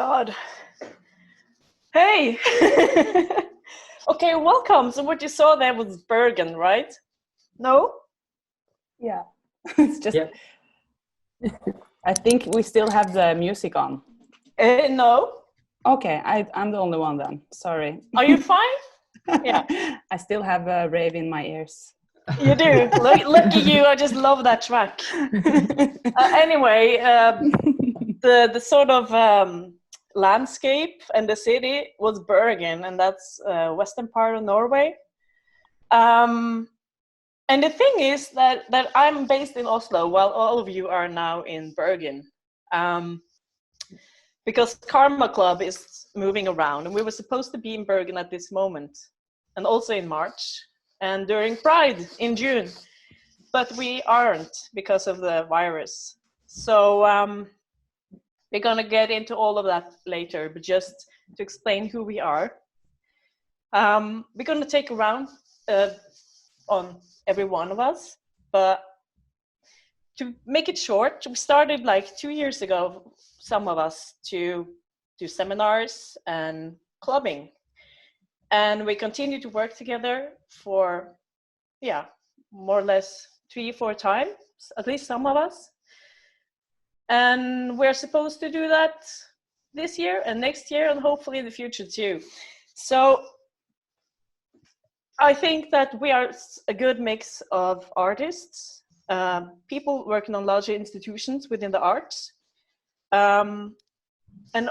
God. Hey! Okay, welcome. So what you saw there was Bergen, right? No? Yeah. It's just... Yeah. I think we still have the music on. No. Okay, I'm the only one then. Sorry. Are you fine? Yeah. I still have a rave in my ears. You do? Lucky you. I just love that track. Anyway, the sort of landscape and the city was Bergen, and that's western part of Norway. And the thing is that I'm based in Oslo, while all of you are now in Bergen. Because Karmaklubb is moving around, and we were supposed to be in Bergen at this moment, and also in March, and during Pride in June, but we aren't because of the virus. So we're gonna get into all of that later, but just to explain who we are, we're gonna take a round on every one of us, but to make it short, we started like 2 years ago, some of us, to do seminars and clubbing. And we continue to work together for, yeah, more or less 3-4 times, at least some of us. And we're supposed to do that this year and next year and hopefully in the future too. So I think that we are a good mix of artists, people working on larger institutions within the arts, and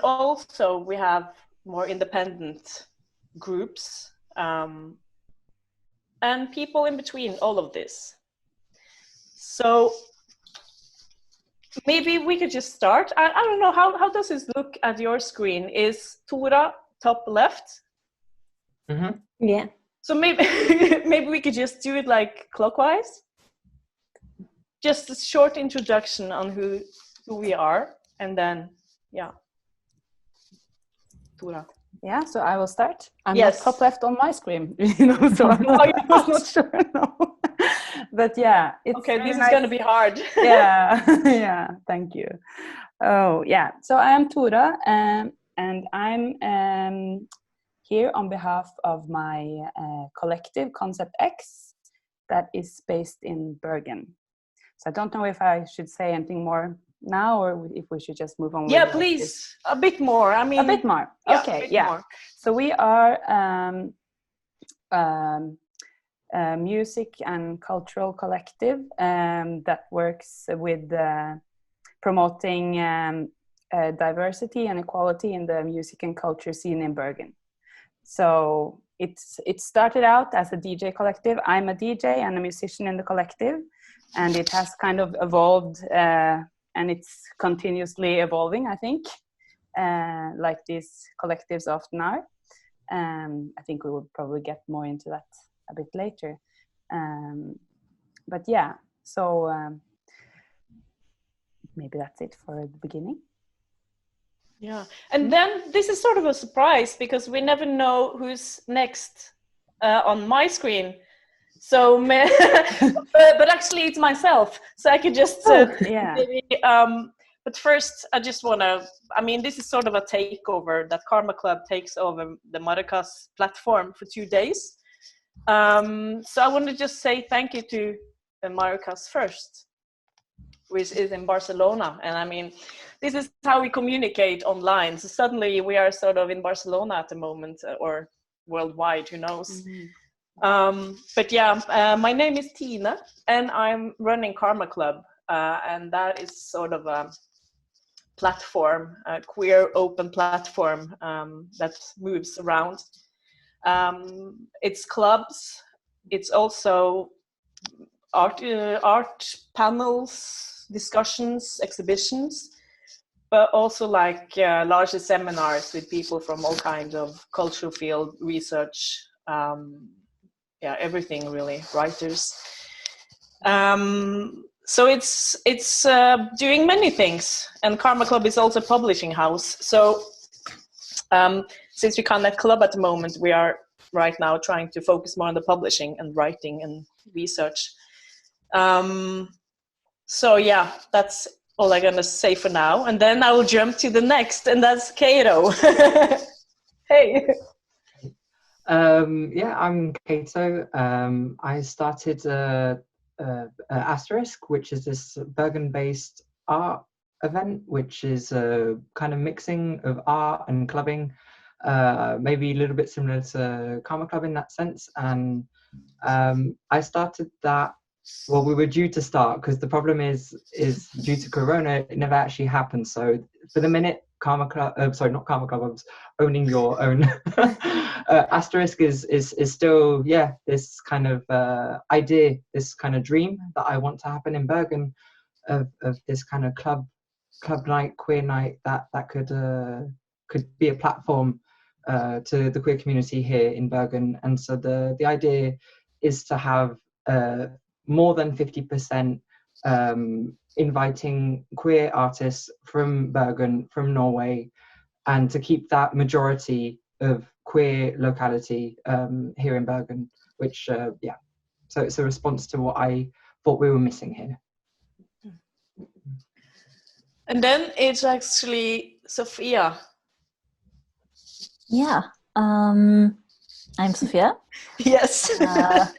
also we have more independent groups, and people in between all of this. So maybe we could just start. I don't know, how does this look at your screen? Is TORA top left? Mm-hmm. Yeah. So maybe maybe we could just do it like clockwise. Just a short introduction on who we are, and then yeah, TORA. Yeah, so I will start. I'm yes. Not top left on my screen, you know, so I was not sure. No. But yeah, it's okay. This nice. Is going to be hard. Yeah, yeah. Thank you. Oh yeah. So I am TORA, and I'm here on behalf of my collective Konsept X, that is based in Bergen. So I don't know if I should say anything more now, or if we should just move on. Yeah, please, a bit more. I mean, a bit more. Yeah, okay, bit yeah. More. So we are music and cultural collective that works with promoting diversity and equality in the music and culture scene in Bergen. So it started out as a DJ collective. I'm a DJ and a musician in the collective, and it has kind of evolved, and it's continuously evolving, I think, like these collectives often are. I think we will probably get more into that a bit later. But yeah, so maybe that's it for the beginning. Yeah, and then this is sort of a surprise because we never know who's next on my screen. So, but actually it's myself, so I could just yeah. maybe, but first I just want to, I mean, this is sort of a takeover that Karmaklubb takes over the Maracas platform for 2 days. So I want to just say thank you to Maracas first, which is in Barcelona. And I mean, this is how we communicate online. So suddenly we are sort of in Barcelona at the moment, or worldwide, who knows. Mm-hmm. But yeah, my name is TINE, and I'm running Karmaklubb, and that is sort of a platform, a queer open platform that moves around. It's clubs, it's also art panels, discussions, exhibitions, but also like larger seminars with people from all kinds of cultural field, research, yeah, everything really, writers. So it's doing many things, and Karmaklubb is also a publishing house. So since we can't have club at the moment, we are right now trying to focus more on the publishing and writing and research. So yeah, that's all I'm gonna say for now, and then I will jump to the next, and that's KAETO. Hey. Yeah, I'm KAETO. I started ASTERISK, which is this Bergen-based art event, which is a kind of mixing of art and clubbing, maybe a little bit similar to Karmaklubb in that sense. And I started that. Well, we were due to start because the problem is due to Corona, it never actually happened. So for the minute, Karmaklubb, sorry, not Karmaklubb, I was owning your own. Asterisk is still, yeah, this kind of idea, this kind of dream that I want to happen in Bergen of this kind of club night, queer night that could be a platform to the queer community here in Bergen. And so the idea is to have more than 50% inviting queer artists from Bergen, from Norway, and to keep that majority of queer locality here in Bergen, which, yeah, so it's a response to what I thought we were missing here. And then it's actually SOFIA. Yeah, I'm SOFIA. Yes.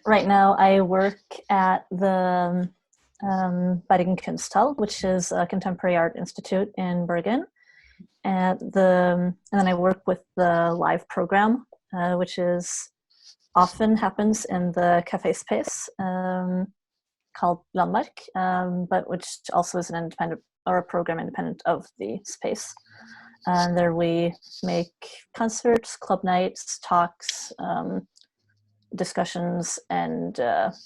Right now I work at the Bergen Kunsthall, which is a contemporary art institute in Bergen. And then I work with the live program, which often happens in the cafe space called Landmark, but which also is an independent, or a program independent of the space. And there we make concerts, club nights, talks, discussions, and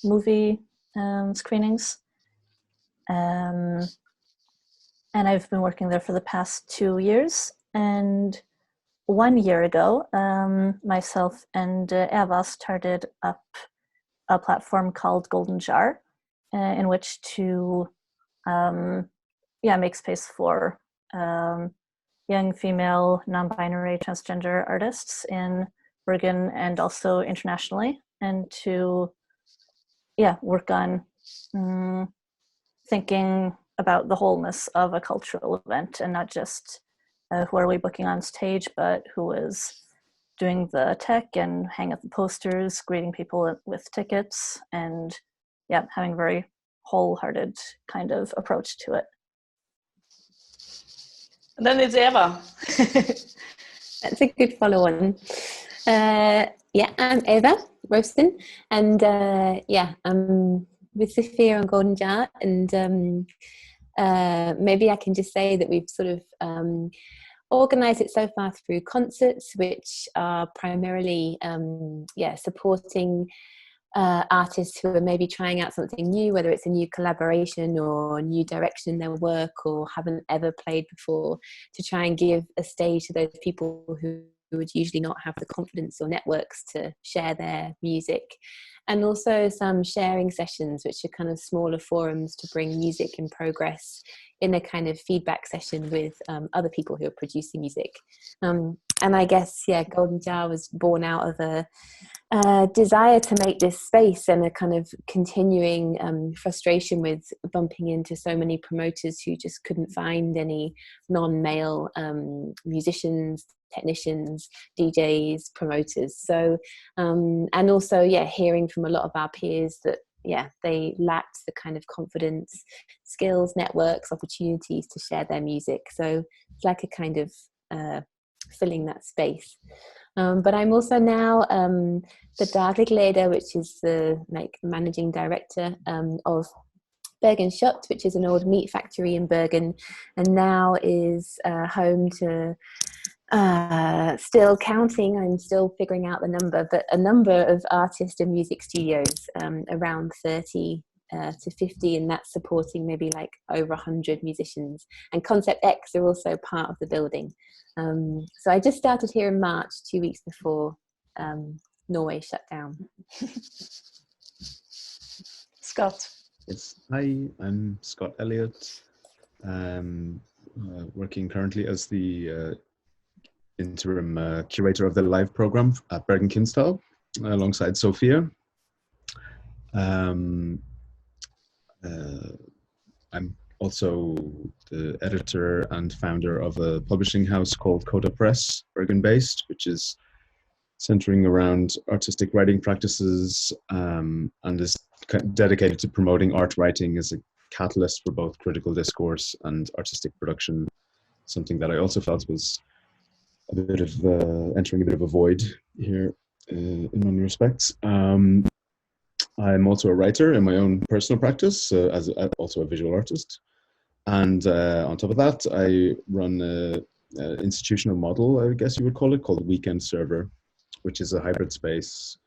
movie screenings. And I've been working there for the past 2 years. And 1 year ago, myself and Eva started up a platform called Golden Jar, in which to make space for young female, non-binary, transgender artists in Bergen and also internationally, and to work on thinking about the wholeness of a cultural event, and not just who are we booking on stage, but who is doing the tech and hang up the posters, greeting people with tickets, and having a very wholehearted kind of approach to it. And then it's Eva. That's a good follow-on. I'm Eva ROWSON, and I'm with SOFIA on Golden Jar, and maybe I can just say that we've sort of organised it so far through concerts, which are primarily supporting artists who are maybe trying out something new, whether it's a new collaboration or new direction in their work, or haven't ever played before, to try and give a stage to those people who would usually not have the confidence or networks to share their music. And also some sharing sessions, which are kind of smaller forums to bring music in progress in a kind of feedback session with other people who are producing music. And I guess, Golden Jar was born out of a desire to make this space, and a kind of continuing frustration with bumping into so many promoters who just couldn't find any non-male musicians, technicians, DJs, promoters. So, and also, hearing from a lot of our peers that, they lacked the kind of confidence, skills, networks, opportunities to share their music. So it's like a kind of filling that space. But I'm also now the daglig leder, which is the managing director of Bergen Kjøtt, which is an old meat factory in Bergen, and now is home to still counting, I'm still figuring out the number, but a number of artist and music studios, around 30 to 50, and that's supporting maybe over 100 musicians. And Konsept X are also part of the building. So I just started here in March, 2 weeks before Norway shut down. Scott. Yes, hi, I'm Scott Elliott. Working currently as the interim curator of the live program at Bergen Kunsthall alongside SOFIA. I'm also the editor and founder of a publishing house called Coda Press, Bergen-based, which is centering around artistic writing practices, and is dedicated to promoting art writing as a catalyst for both critical discourse and artistic production, something that I also felt was a bit of entering a bit of a void here in many respects. I'm also a writer in my own personal practice, also a visual artist. And on top of that, I run an institutional model, I guess you would call it, called Weekend Server, which is a hybrid space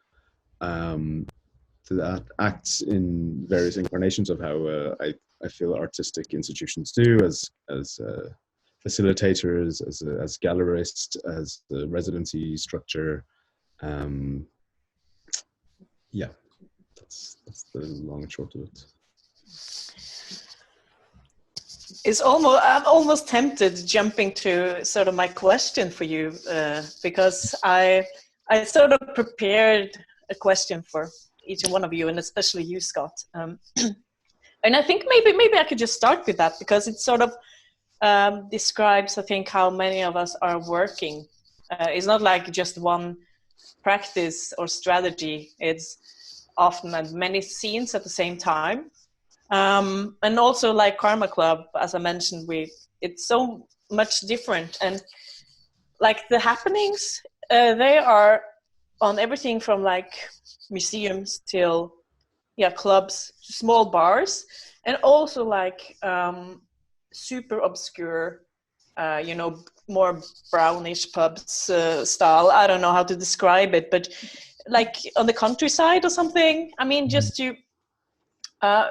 that acts in various incarnations of how I feel artistic institutions do, as facilitators, as gallerists, as the residency structure. Yeah, that's the long and short of it. I'm almost tempted jumping to sort of my question for you, because I sort of prepared a question for each one of you, and especially you, Scott. And I think maybe I could just start with that, because it sort of describes, I think, how many of us are working. It's not like just one practice or strategy. It's often at many scenes at the same time. And also, like Karmaklubb, as I mentioned, it's so much different. And like the happenings, they are on everything from like museums till clubs, small bars, and also like super obscure, more brownish pubs style. I don't know how to describe it, but like on the countryside or something. I mean, just to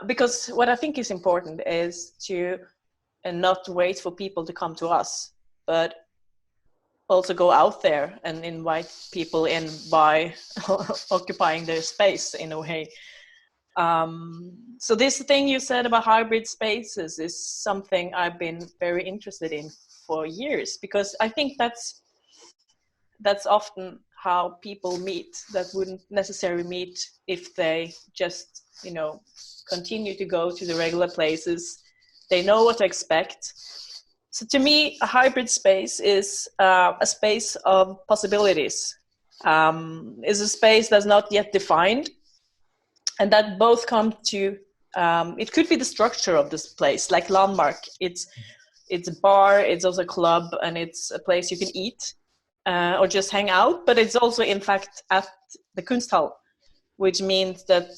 because what I think is important is to not wait for people to come to us, but also go out there and invite people in by occupying their space in a way. So this thing you said about hybrid spaces is something I've been very interested in for years, because I think that's often how people meet that wouldn't necessarily meet if they just, continue to go to the regular places. They know what to expect. So to me, a hybrid space is a space of possibilities. Is a space that's not yet defined, and that both come to, it could be the structure of this place, like Landmark. It's a bar, it's also a club, and it's a place you can eat or just hang out, but it's also in fact at the Kunsthall, which means that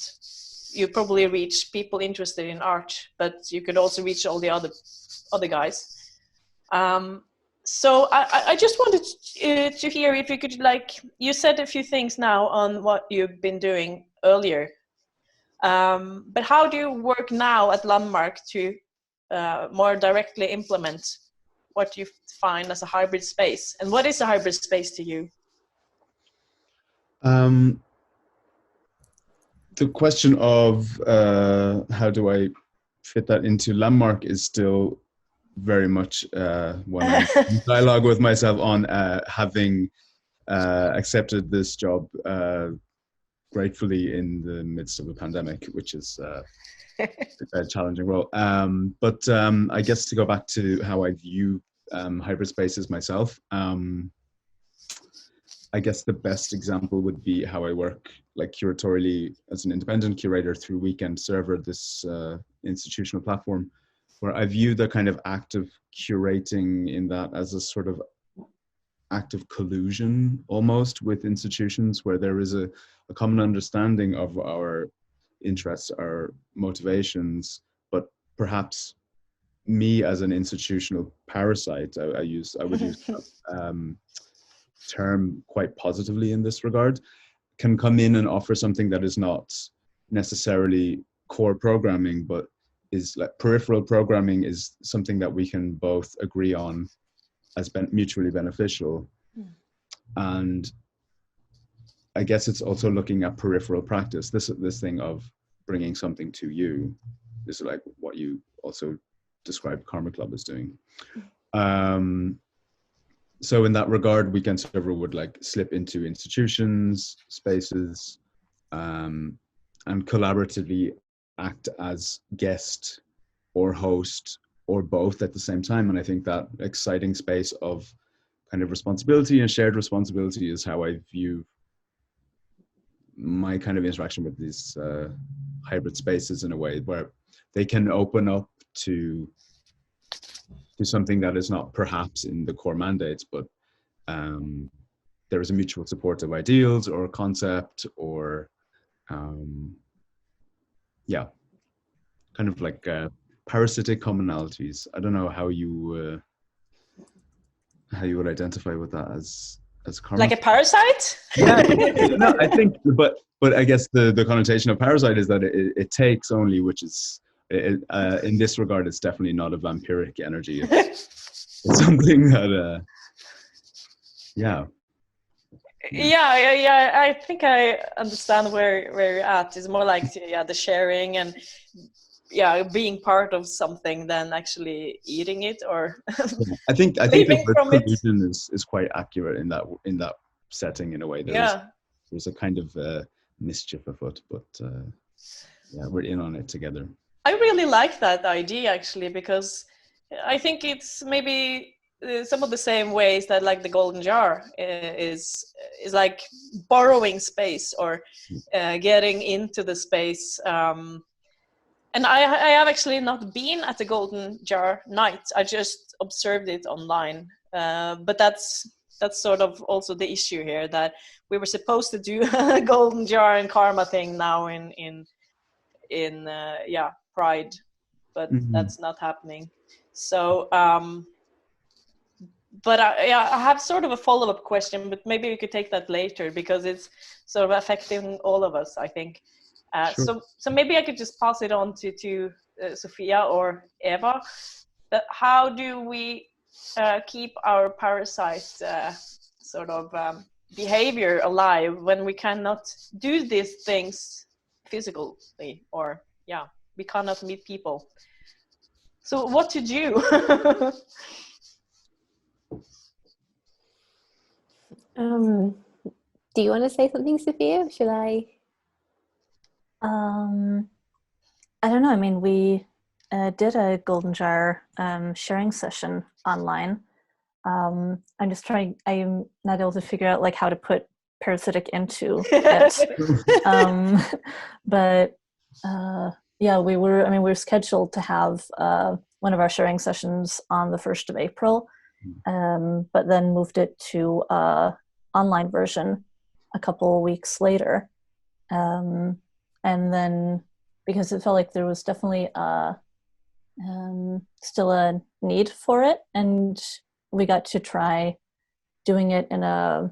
you probably reach people interested in art, but you could also reach all the other guys. So I just wanted to hear if you could, like, you said a few things now on what you've been doing earlier, but how do you work now at Landmark to more directly implement what you find as a hybrid space? And what is a hybrid space to you? The question of how do I fit that into Landmark is still very much when I'm in dialogue with myself on, having accepted this job gratefully in the midst of a pandemic, which is a challenging role. But I guess to go back to how I view hybrid spaces myself, I guess the best example would be how I work like curatorially as an independent curator through Weekend Server, this institutional platform, where I view the kind of act of curating in that as a sort of act of collusion almost with institutions, where there is a common understanding of our interests, our motivations, but perhaps me as an institutional parasite, I would use that term quite positively in this regard, can come in and offer something that is not necessarily core programming, but is like peripheral programming, is something that we can both agree on as mutually beneficial. And I guess it's also looking at peripheral practice, this thing of bringing something to you. This is like what you also described Karmaklubb as doing. So in that regard, Weekend Server would like slip into institutions, spaces, and collaboratively act as guest or host or both at the same time. And I think that exciting space of kind of responsibility and shared responsibility is how I view my kind of interaction with these hybrid spaces, in a way where they can open up to something that is not perhaps in the core mandates, but there is a mutual support of ideals or concept, or yeah, kind of like parasitic commonalities. I don't know how you would identify with that as karma. Like a parasite? Yeah, no, I think, but I guess the connotation of parasite is that it takes only, which is in this regard, it's definitely not a vampiric energy. It's something that yeah. I think I understand where you're at. It's more like the sharing and being part of something than actually eating it or I think living the from it. conclusion is quite accurate in that setting, in a way. There's a kind of mischief afoot, but we're in on it together. I really like that idea, actually, because I think it's maybe some of the same ways that like the golden jar is like borrowing space or getting into the space. And I have actually not been at the golden jar night. I just observed it online. But that's sort of also the issue here, that we were supposed to do a golden jar and karma thing now in Pride, but that's not happening. So but I have sort of a follow-up question, but maybe we could take that later, because it's sort of affecting all of us, I think. Sure. So maybe I could just pass it on to Sofia or Eva. But how do we keep our parasite sort of behavior alive when we cannot do these things physically, or we cannot meet people? So what to do? Do you want to say something, Sophia? Should I? I don't know. I mean, we did a golden jar sharing session online. I'm not able to figure out like how to put parasitic into it. But we were scheduled to have one of our sharing sessions on the 1st of April, but then moved it to online version a couple weeks later. And then, because it felt like there was definitely still a need for it, and we got to try doing it in a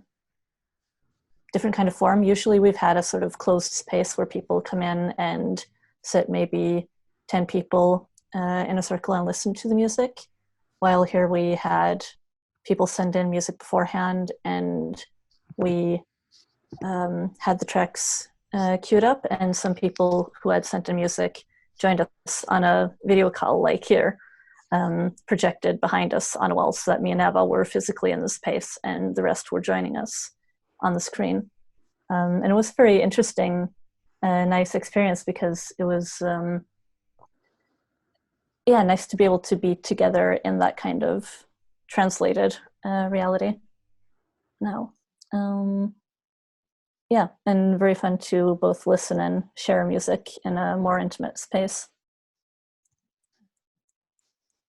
different kind of form. Usually we've had a sort of closed space where people come in and sit maybe 10 people in a circle and listen to the music, while here we had people send in music beforehand, and we had the tracks queued up, and some people who had sent in music joined us on a video call like here, projected behind us on a wall, so that me and Eva were physically in the space and the rest were joining us on the screen. And it was a very interesting, nice experience, because it was nice to be able to be together in that kind of translated reality now. And very fun to both listen and share music in a more intimate space.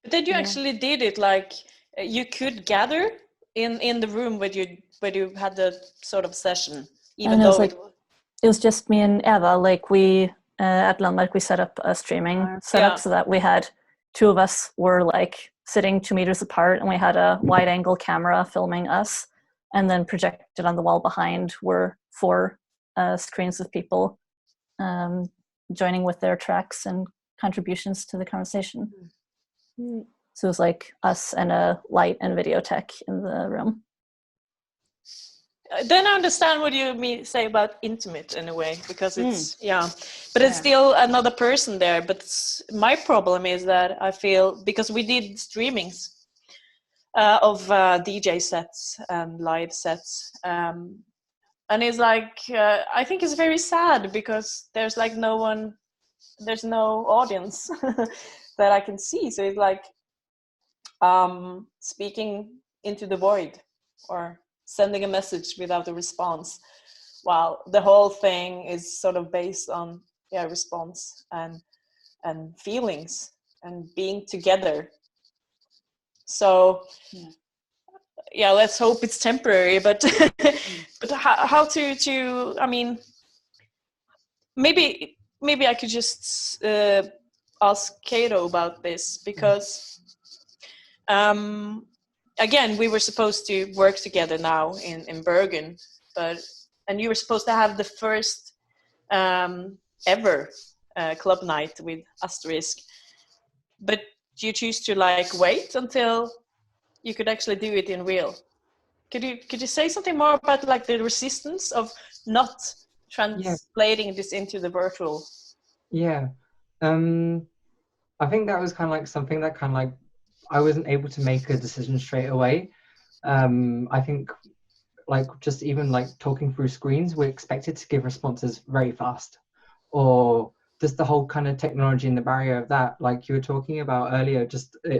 Did you actually did it like you could gather in the room where you had the sort of session, even though it was just me and Eva. Like we at Landmark, we set up a streaming setup so that we had two of us were like sitting 2 meters apart, and we had a wide angle camera filming us, and then projected on the wall behind were 4 screens of people joining with their tracks and contributions to the conversation. So it was like us and a light and video tech in the room. Then I understand what you say about intimate in a way, because it's but it's still another person there. But my problem is that I feel, because we did streamings of DJ sets and live sets, and it's like I think it's very sad, because there's like there's no audience that I can see. So it's like speaking into the void or sending a message without a response, while the whole thing is sort of based on response and feelings and being together. So let's hope it's temporary, but but how to I mean, maybe I could just ask KAETO about this, because again, we were supposed to work together now in Bergen, and you were supposed to have the first ever club night with ASTERISK, but you choose to like wait until you could actually do it in real. Could you say something more about like the resistance of not translating this into the virtual? Yeah, I think that was kind of like something that kind of like I wasn't able to make a decision straight away. I think like just even like talking through screens, we're expected to give responses very fast, or just the whole kind of technology and the barrier of that, like you were talking about earlier.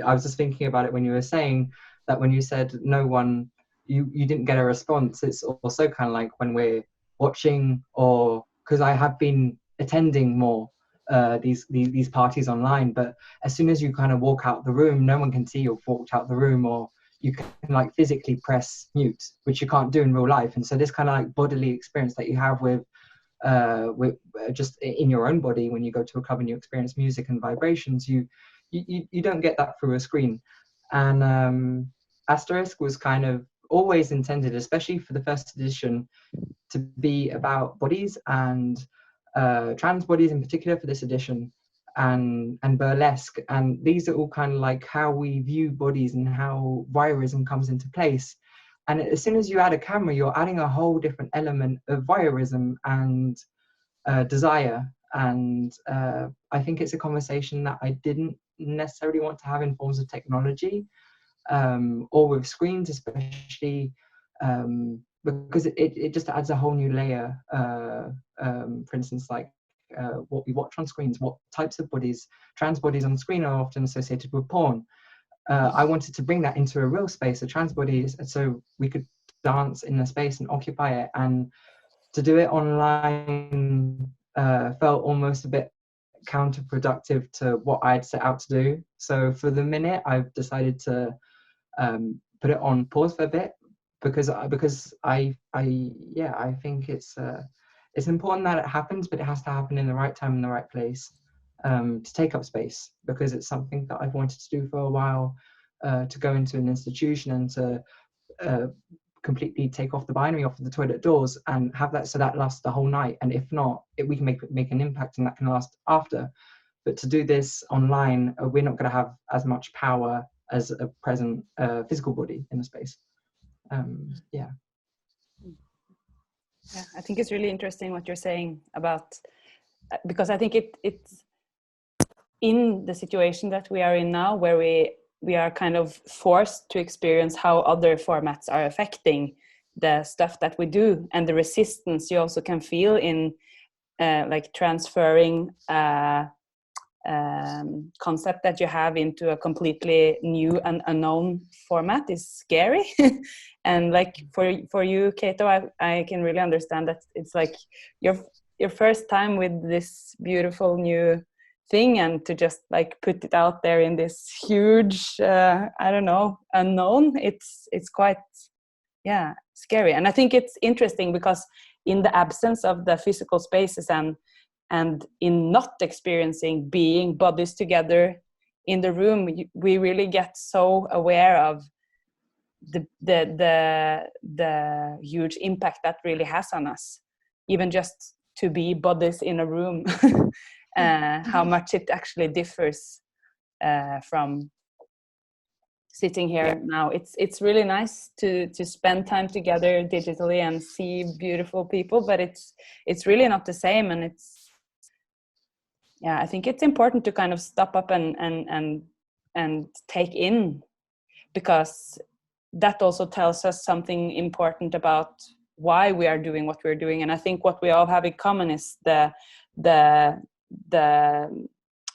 I was just thinking about it when you were saying that, when you said no one, you didn't get a response. It's also kind of like when we're watching, or because I have been attending more these parties online, but as soon as you kind of walk out the room, no one can see you've walked out the room, or you can like physically press mute, which you can't do in real life. And so this kind of like bodily experience that you have with just in your own body when you go to a club and you experience music and vibrations, you don't get that through a screen. And ASTERISK was kind of always intended, especially for the first edition, to be about bodies, and trans bodies in particular for this edition, and burlesque. And these are all kind of like how we view bodies and how voyeurism comes into place. And as soon as you add a camera, you're adding a whole different element of voyeurism and desire. And I think it's a conversation that I didn't necessarily want to have in forms of technology, or with screens, especially because it just adds a whole new layer. For instance, like what we watch on screens, what types of bodies, trans bodies on screen are often associated with porn. I wanted to bring that into a real space, a trans body, so we could dance in the space and occupy it. And to do it online felt almost a bit counterproductive to what I'd set out to do. So for the minute, I've decided to put it on pause for a bit, because I think it's important that it happens, but it has to happen in the right time and the right place, to take up space, because it's something that I've wanted to do for a while, to go into an institution and to completely take off the binary off of the toilet doors and have that so that lasts the whole night. And if not, we can make an impact, and that can last after. But to do this online, we're not going to have as much power as a present physical body in the space. Yeah, I think it's really interesting what you're saying about, because I think it's in the situation that we are in now, where we are kind of forced to experience how other formats are affecting the stuff that we do, and the resistance you also can feel in like transferring concept that you have into a completely new and unknown format is scary. And like for you, KAETO, I can really understand that it's like your first time with this beautiful new thing, and to just like put it out there in this huge unknown, it's quite scary. And I think it's interesting because in the absence of the physical spaces and in not experiencing being bodies together in the room, we really get so aware of the huge impact that really has on us, even just to be bodies in a room. How much it actually differs from sitting here now. It's really nice to spend time together digitally and see beautiful people, but it's really not the same. And I think it's important to kind of stop up and take in, because that also tells us something important about why we are doing what we're doing. And I think what we all have in common is the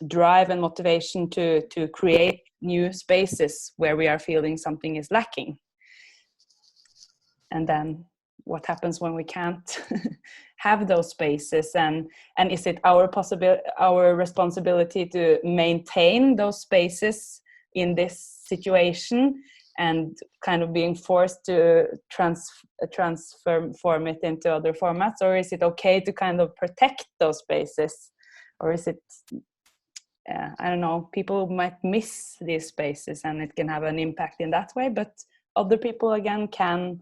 drive and motivation to create new spaces where we are feeling something is lacking. And then what happens when we can't have those spaces, and is it our responsibility to maintain those spaces in this situation and kind of being forced to transform it into other formats, or is it okay to kind of protect those spaces, or is it I don't know, people might miss these spaces and it can have an impact in that way, but other people again can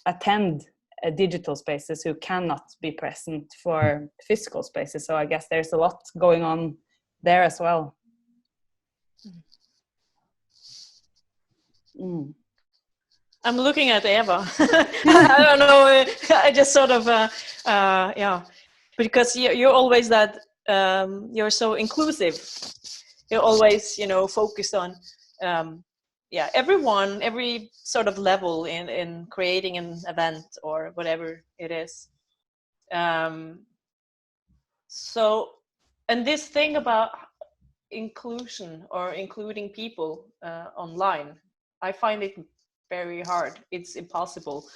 attend digital spaces who cannot be present for physical spaces. So I guess there's a lot going on there as well. I'm looking at Eva. I don't know. I just sort of, yeah, because you're always that, you're so inclusive. You're always, focused on, yeah, everyone, every sort of level in creating an event or whatever it is. So, and this thing about inclusion or including people online, I find it very hard. It's impossible.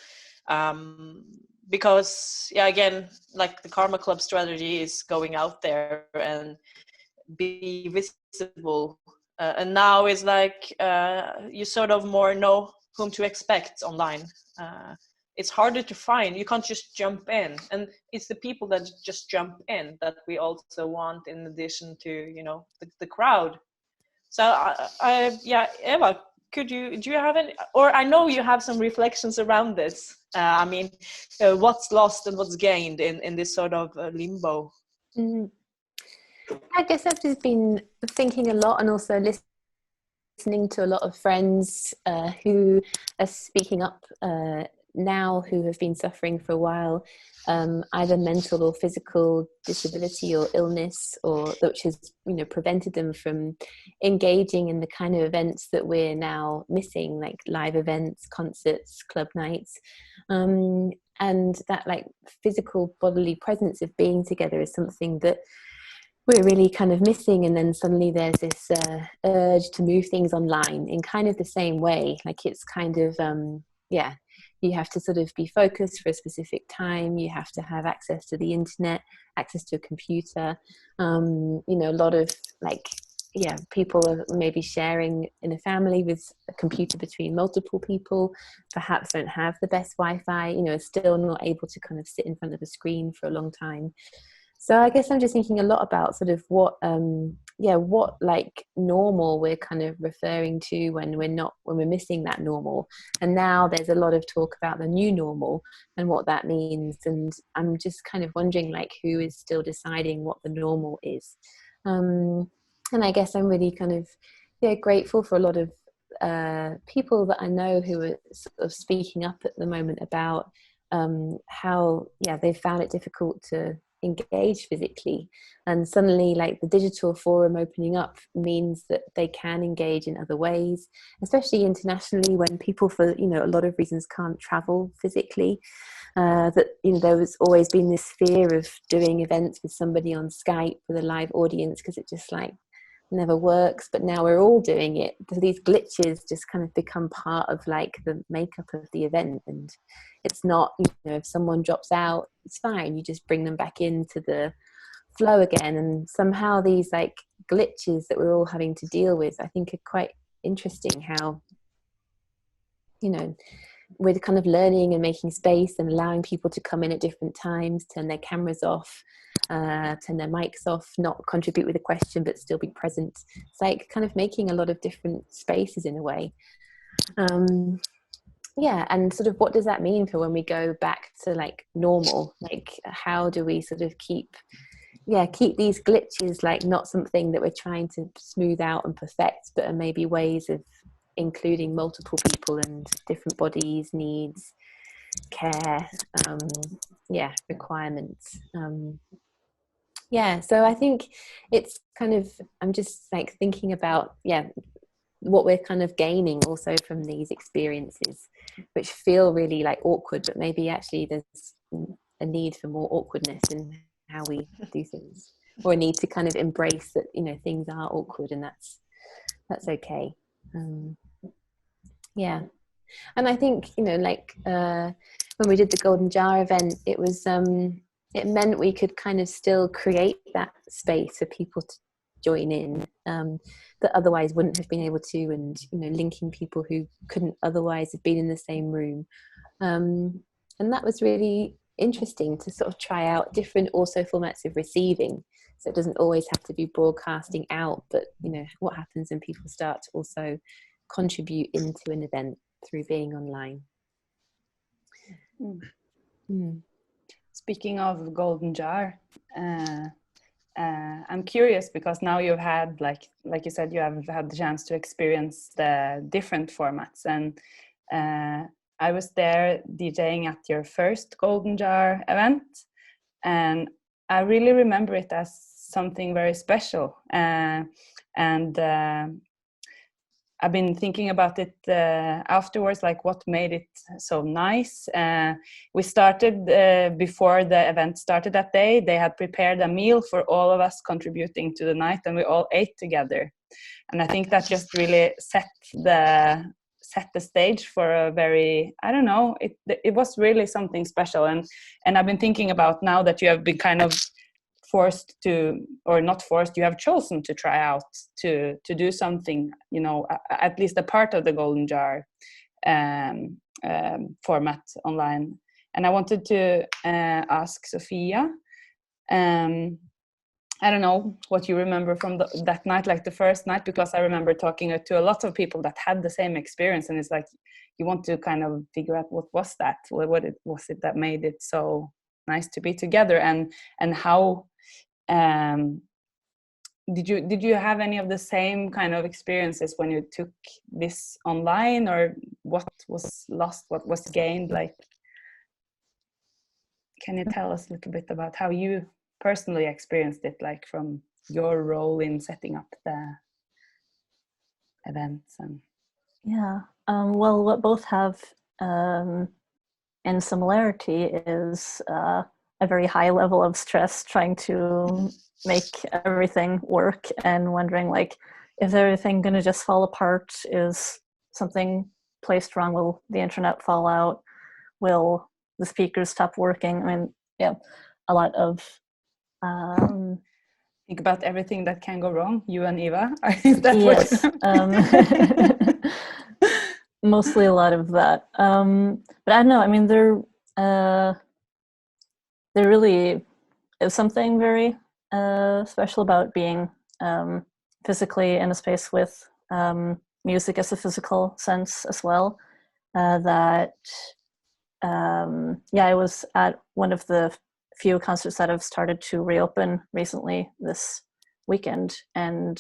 Because, yeah, again, like the Karmaklubb strategy is going out there and be visible. And now it's like you sort of more know whom to expect online. It's harder to find. You can't just jump in. And it's the people that just jump in that we also want, in addition to, the crowd. So, yeah, Eva, do you have any, or I know you have some reflections around this. I mean, what's lost and what's gained in this sort of limbo? I guess I've just been thinking a lot, and also listening to a lot of friends who are speaking up now, who have been suffering for a while, either mental or physical disability or illness, or which has prevented them from engaging in the kind of events that we're now missing, like live events, concerts, club nights, and that like physical bodily presence of being together is something that we're really kind of missing. And then suddenly there's this urge to move things online in kind of the same way. Like it's kind of, yeah, you have to sort of be focused for a specific time. You have to have access to the internet, access to a computer. A lot of like, yeah, people are maybe sharing in a family with a computer between multiple people, perhaps don't have the best Wi-Fi, are still not able to kind of sit in front of a screen for a long time. So I guess I'm just thinking a lot about sort of what like normal we're kind of referring to when we're missing that normal. And now there's a lot of talk about the new normal and what that means. And I'm just kind of wondering like who is still deciding what the normal is. And I guess I'm really kind of grateful for a lot of people that I know who are sort of speaking up at the moment about how they've found it difficult to engage physically, and suddenly like the digital forum opening up means that they can engage in other ways, especially internationally, when people for a lot of reasons can't travel physically. That there was always been this fear of doing events with somebody on Skype with a live audience because it just like never works, but now we're all doing it. So these glitches just kind of become part of like the makeup of the event, and it's not if someone drops out, it's fine, you just bring them back into the flow again. And somehow these like glitches that we're all having to deal with, I think are quite interesting. How we're kind of learning and making space and allowing people to come in at different times, turn their cameras off, turn their mics off, not contribute with a question but still be present. It's like kind of making a lot of different spaces in a way. And sort of what does that mean for when we go back to like normal? Like how do we sort of keep these glitches like not something that we're trying to smooth out and perfect, but are maybe ways of including multiple people and different bodies, needs, care, requirements. So I think it's kind of, I'm just like thinking about what we're kind of gaining also from these experiences, which feel really like awkward, but maybe actually there's a need for more awkwardness in how we do things. or a need to kind of embrace that, you know, things are awkward, and that's okay. Yeah. And I think, you know, like when we did the Golden Jar event, it was it meant we could kind of still create that space for people to join in that otherwise wouldn't have been able to, and, you know, linking people who couldn't otherwise have been in the same room. And that was really interesting to sort of try out different also formats of receiving. So it doesn't always have to be broadcasting out, but, you know, what happens when people start to also contribute into an event through being online. Speaking of Golden Jar, I'm curious because now you've had, like you said, you have had the chance to experience the different formats, and I was there DJing at your first Golden Jar event, and I really remember it as something very special, and I've been thinking about it afterwards, like what made it so nice. We started before the event started that day. They had prepared a meal for all of us contributing to the night, and we all ate together. And I think that just really set the stage for a very, I don't know, it was really something special. And I've been thinking about, now that you have been kind of forced to, or not forced, you have chosen to try out to do something, you know, at least a part of the Golden Jar format online. And I wanted to ask Sofia, I don't know what you remember from that night, like the first night, because I remember talking to a lot of people that had the same experience, and it's like you want to kind of figure out what was that, what was it that made it so nice to be together, and how did you have any of the same kind of experiences when you took this online, or what was lost, what was gained? Like, can you tell us a little bit about how you personally experienced it, like from your role in setting up the events? And well, what both have in similarity is a very high level of stress trying to make everything work, and wondering, like, is everything going to just fall apart? Is something placed wrong? Will the internet fall out? Will the speakers stop working? I mean, yeah, a lot of think about everything that can go wrong. You and Eva, is that yes, what? mostly a lot of that. But I don't know. I mean, there really is something very special about being physically in a space with music as a physical sense as well. I was at one of the few concerts that have started to reopen recently this weekend, and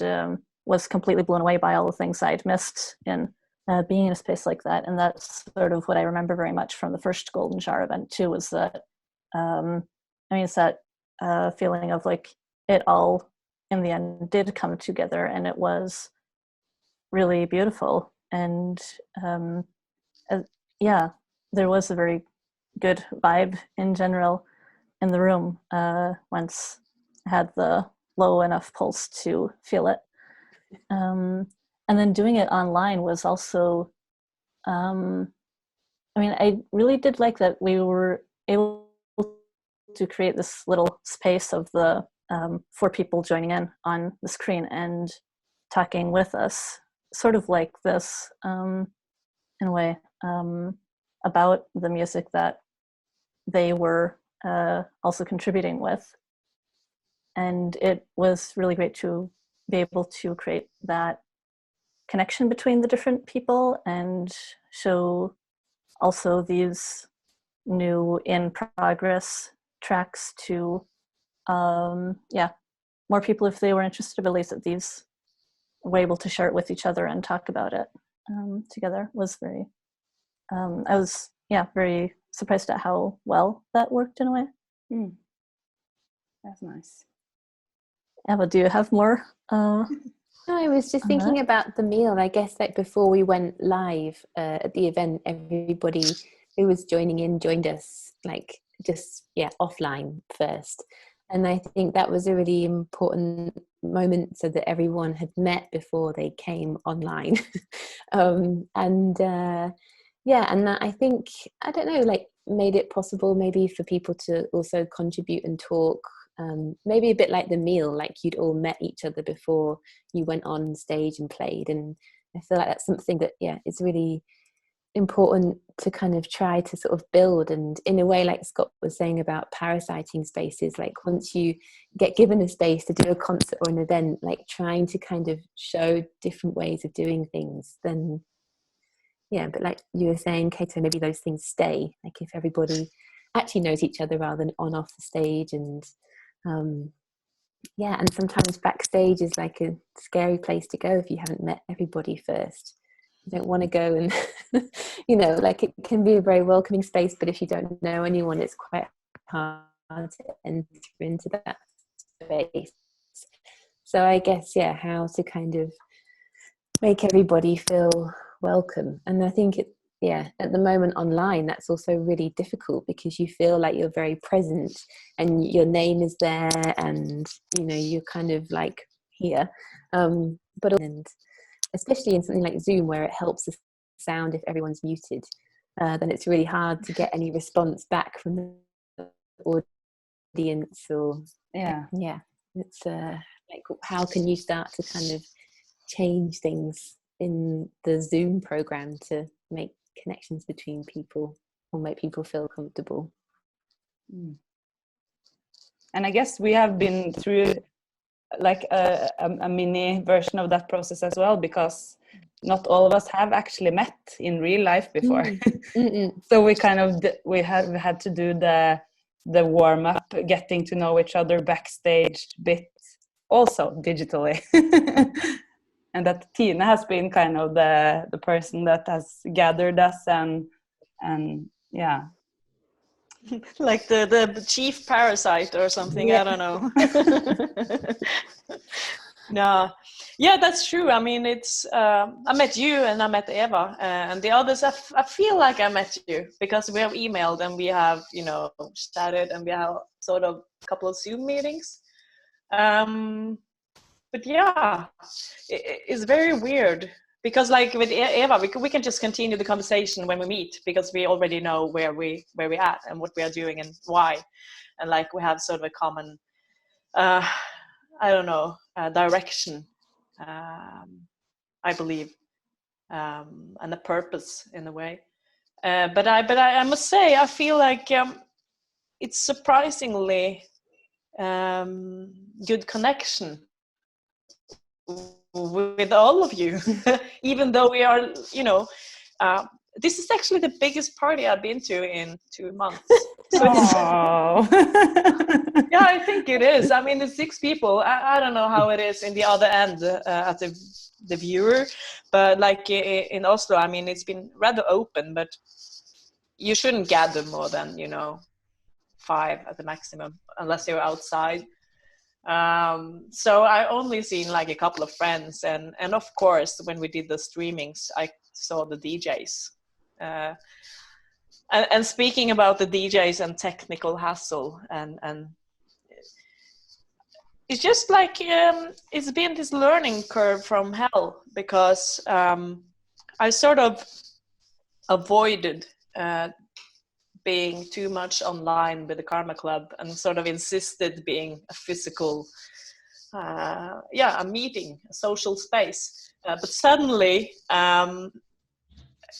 was completely blown away by all the things I'd missed in being in a space like that. And that's sort of what I remember very much from the first Golden Jar event too, was that it's that feeling of like it all in the end did come together, and it was really beautiful. And there was a very good vibe in general in the room once I had the low enough pulse to feel it. And then doing it online was also, I really did like that we were able to create this little space of the 4 people joining in on the screen and talking with us, sort of like this, in a way, about the music that they were also contributing with. And it was really great to be able to create that connection between the different people and show also these new in progress tracks to more people if they were interested, at least that these were able to share it with each other and talk about it together. Was very I was very surprised at how well that worked in a way. That's nice. Eva, do you have more? No, I was just thinking about the meal. I guess like before we went live at the event, everybody who was joining in joined us like just offline first, And I think that was a really important moment, so that everyone had met before they came online. And that, I think, I don't know, like made it possible maybe for people to also contribute and talk, maybe a bit like the meal, like you'd all met each other before you went on stage and played. And I feel like that's something that, it's really important to kind of try to sort of build. And in a way, like Scott was saying about parasiting spaces, like once you get given a space to do a concert or an event, like trying to kind of show different ways of doing things, then but like you were saying, KAETO, maybe those things stay, like if everybody actually knows each other rather than on off the stage. And and sometimes backstage is like a scary place to go if you haven't met everybody first. You don't want to go and like it can be a very welcoming space, but if you don't know anyone, it's quite hard to enter into that space. So I guess how to kind of make everybody feel welcome. And I think at the moment online, that's also really difficult, because you feel like you're very present and your name is there, and you're kind of like here, and especially in something like Zoom, where it helps the sound if everyone's muted, then it's really hard to get any response back from the audience. Or it's like, how can you start to kind of change things in the Zoom program to make connections between people or make people feel comfortable? And I guess we have been through like a mini version of that process as well, because not all of us have actually met in real life before. So we kind of we have had to do the warm up, getting to know each other backstage bit, also digitally. And that TINE has been kind of the person that has gathered us and like the chief parasite or something. I don't know. No, that's true. I mean, it's I met you and I met Eva, and the others. I feel like I met you because we have emailed and we have chatted and we have sort of a couple of Zoom meetings. But it's very weird, because like with Eva, we can just continue the conversation when we meet, because we already know where we at and what we are doing and why, and like we have sort of a common direction, I believe, and a purpose in a way. But I must say, I feel like it's surprisingly good connection with all of you, even though we are, this is actually the biggest party I've been to in 2 months. So I think it is. I mean, there's 6 people. I don't know how it is in the other end at the viewer, but like in Oslo, I mean, it's been rather open, but you shouldn't gather more than 5 at the maximum, unless you're outside. So I only seen like a couple of friends, and of course when we did the streamings, I saw the DJs. And speaking about the DJs and technical hassle, and it's just like it's been this learning curve from hell, because I sort of avoided being too much online with the Karmaklubb, and sort of insisted being a physical, a meeting, a social space. But suddenly,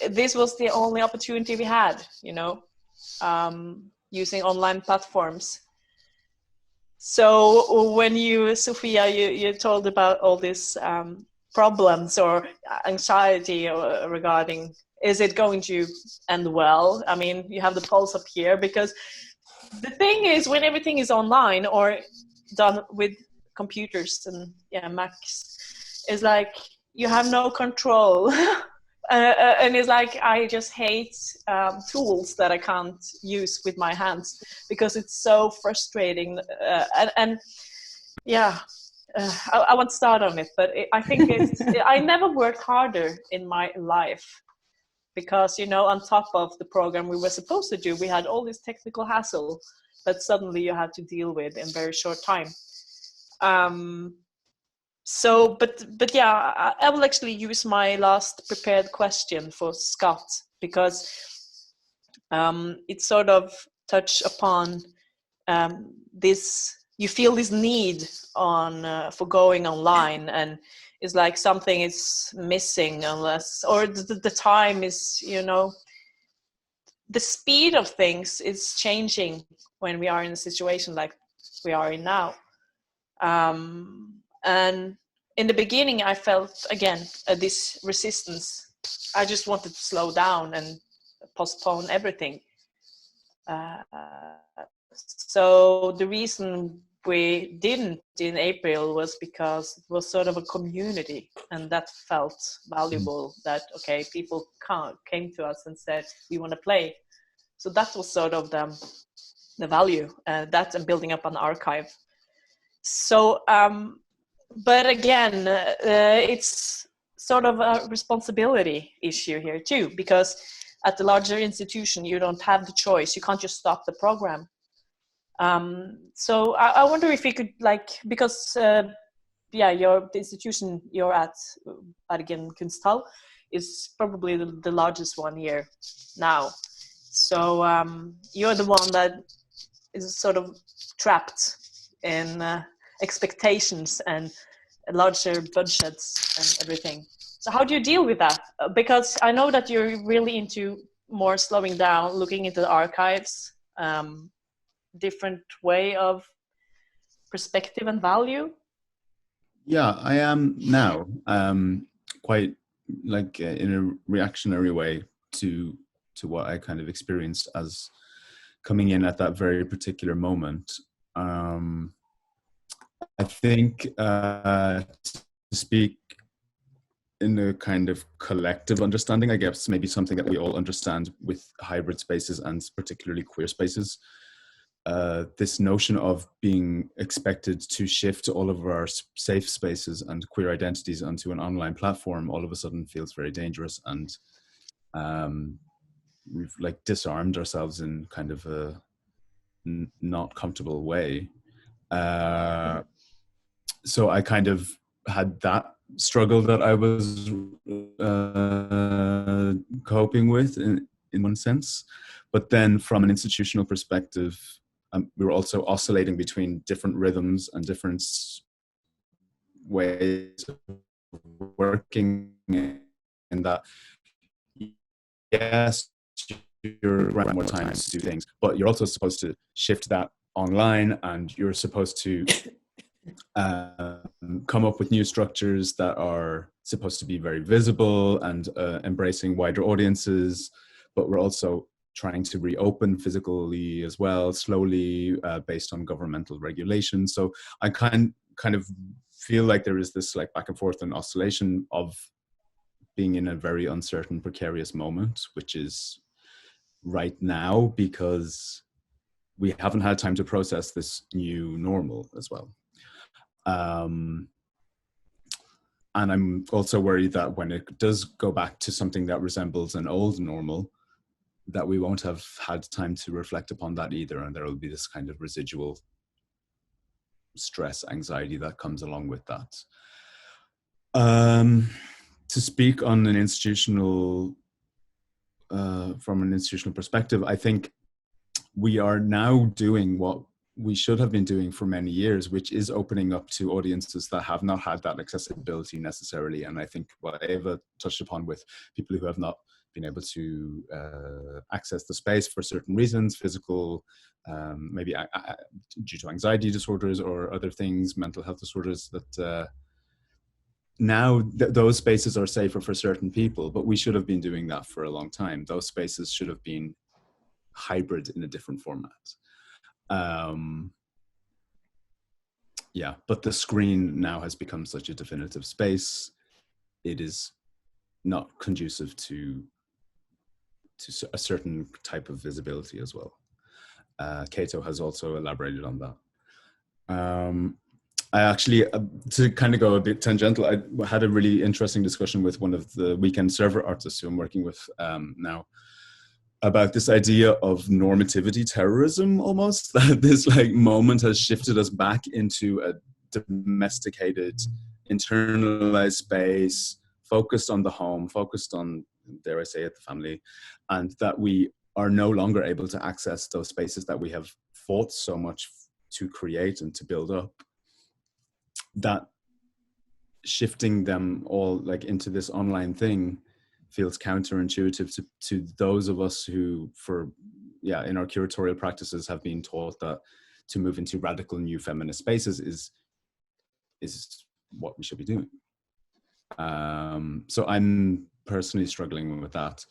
this was the only opportunity we had, using online platforms. So when you, Sophia, you told about all these problems or anxiety regarding, is it going to end well? I mean, you have the pulse up here, because the thing is, when everything is online or done with computers and Macs, is like you have no control. And it's like, I just hate tools that I can't use with my hands, because it's so frustrating. I won't start on it, but I think I never worked harder in my life, because on top of the program we were supposed to do, we had all this technical hassle, that suddenly you have to deal with in very short time. So, but yeah, I will actually use my last prepared question for Scott, because it sort of touch upon this. You feel this need on for going online, and it's like something is missing, unless, or the time is, you know, the speed of things is changing when we are in a situation like we are in now. And in the beginning, I felt, again, this resistance. I just wanted to slow down and postpone everything. So the reason we didn't in April was because it was sort of a community, and that felt valuable, that, okay, people came to us and said, we want to play. So that was sort of the value, that and building up an archive. So, but again, it's sort of a responsibility issue here too, because at the larger institution, you don't have the choice. You can't just stop the program. So I wonder if you could, like, because the institution you're at, Bergen Kunsthall, is probably the largest one here now. So you're the one that is sort of trapped in expectations and larger budgets and everything. So how do you deal with that? Because I know that you're really into more slowing down, looking into the archives, different way of perspective and value. Yeah, I am now, quite like in a reactionary way to what I kind of experienced as coming in at that very particular moment. I think to speak in a kind of collective understanding, I guess maybe something that we all understand with hybrid spaces and particularly queer spaces, this notion of being expected to shift all of our safe spaces and queer identities onto an online platform all of a sudden feels very dangerous, and we've like disarmed ourselves in kind of a not comfortable way. So I kind of had that struggle that I was coping with in one sense, but then from an institutional perspective, we were also oscillating between different rhythms and different ways of working, in that, yes, you're running more time to do things, but you're also supposed to shift that online, and you're supposed to come up with new structures that are supposed to be very visible and embracing wider audiences, but we're also trying to reopen physically as well, slowly, based on governmental regulations. So I kind of feel like there is this like back and forth and oscillation of being in a very uncertain, precarious moment, which is right now because we haven't had time to process this new normal as well. And I'm also worried that when it does go back to something that resembles an old normal, that we won't have had time to reflect upon that either, and there will be this kind of residual stress, anxiety that comes along with that. To speak on an institutional, from an institutional perspective, I think we are now doing what we should have been doing for many years, which is opening up to audiences that have not had that accessibility necessarily. And I think what Eva touched upon with people who have not been able to access the space for certain reasons, physical, maybe due to anxiety disorders or other things, mental health disorders, that now those spaces are safer for certain people, but we should have been doing that for a long time. Those spaces should have been hybrid in a different format. Yeah, but the screen now has become such a definitive space. It is not conducive to a certain type of visibility as well. KAETO has also elaborated on that. I actually, to kind of go a bit tangential, I had a really interesting discussion with one of the weekend server artists who I'm working with now, about this idea of normativity terrorism, almost, that this like moment has shifted us back into a domesticated, internalized space, focused on the home, focused on, dare I say it, the family, and that we are no longer able to access those spaces that we have fought so much to create and to build up. That shifting them all like into this online thing feels counterintuitive to those of us who, in our curatorial practices, have been taught that to move into radical new feminist spaces is what we should be doing. So I'm personally struggling with that.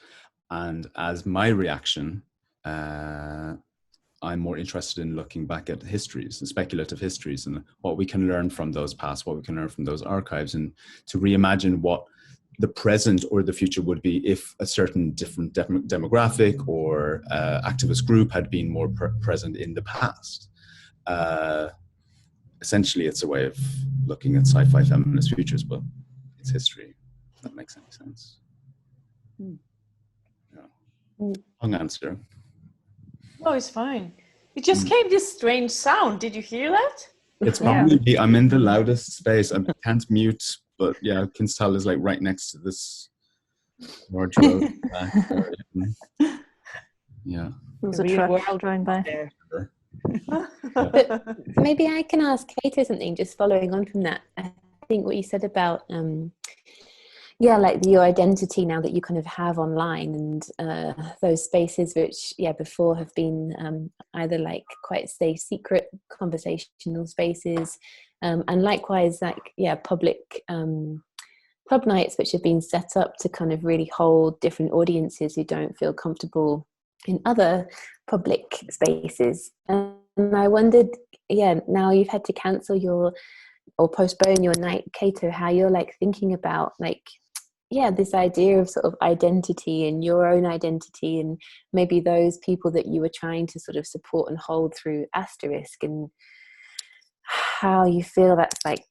And as my reaction, I'm more interested in looking back at histories and speculative histories and what we can learn from those past, what we can learn from those archives, and to reimagine what the present or the future would be if a certain different demographic or activist group had been more present in the past. Essentially, it's a way of looking at sci-fi feminist futures, but it's history, if that makes any sense. Yeah. Long answer. Oh, it's fine. It just came this strange sound. Did you hear that? It's probably me. I'm in the loudest space. I can't mute, but yeah, Kunsthall is like right next to this wardrobe. Yeah. There's a truck driving by. But maybe I can ask KAETO something, just following on from that. I think what you said about like your identity now that you kind of have online, and those spaces which before have been either like quite say secret conversational spaces, and likewise like public club nights which have been set up to kind of really hold different audiences who don't feel comfortable in other public spaces. And I wondered, now you've had to cancel or postpone your night, KAETO, how you're like thinking about like this idea of sort of identity and your own identity, and maybe those people that you were trying to sort of support and hold through Asterisk, and how you feel that's like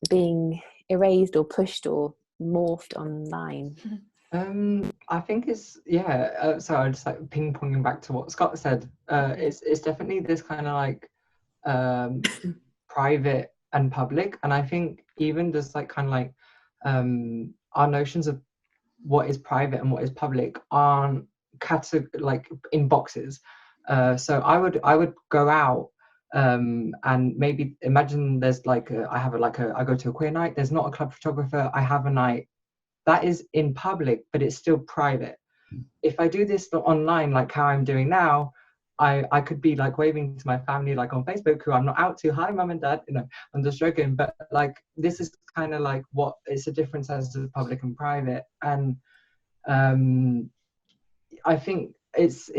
being erased or pushed or morphed online. I think it's so I just like ping-ponging back to what Scott said. It's definitely this kind of like private and public, and I think even just like kind of like our notions of what is private and what is public aren't like in boxes. So I would go out and maybe imagine there's like I go to a queer night. There's not a club photographer. I have a night that is in public, but it's still private. If I do this online, like how I'm doing now, I could be like waving to my family like on Facebook, who I'm not out to. Hi, mum and dad. I'm just joking. But like this is kind of like what it's a difference as to public and private. And I think it's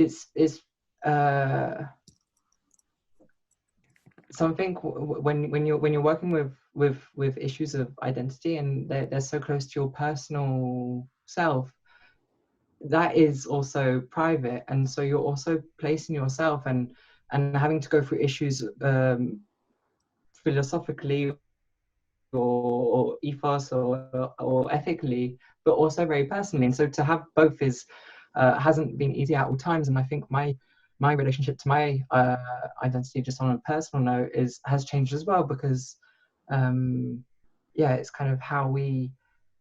something when you're working with issues of identity and they're so close to your personal self, that is also private, and so you're also placing yourself and having to go through issues philosophically or ethos or ethically, but also very personally. And so to have both is hasn't been easy at all times. And I think my relationship to my identity, just on a personal note, has changed as well, because it's kind of how we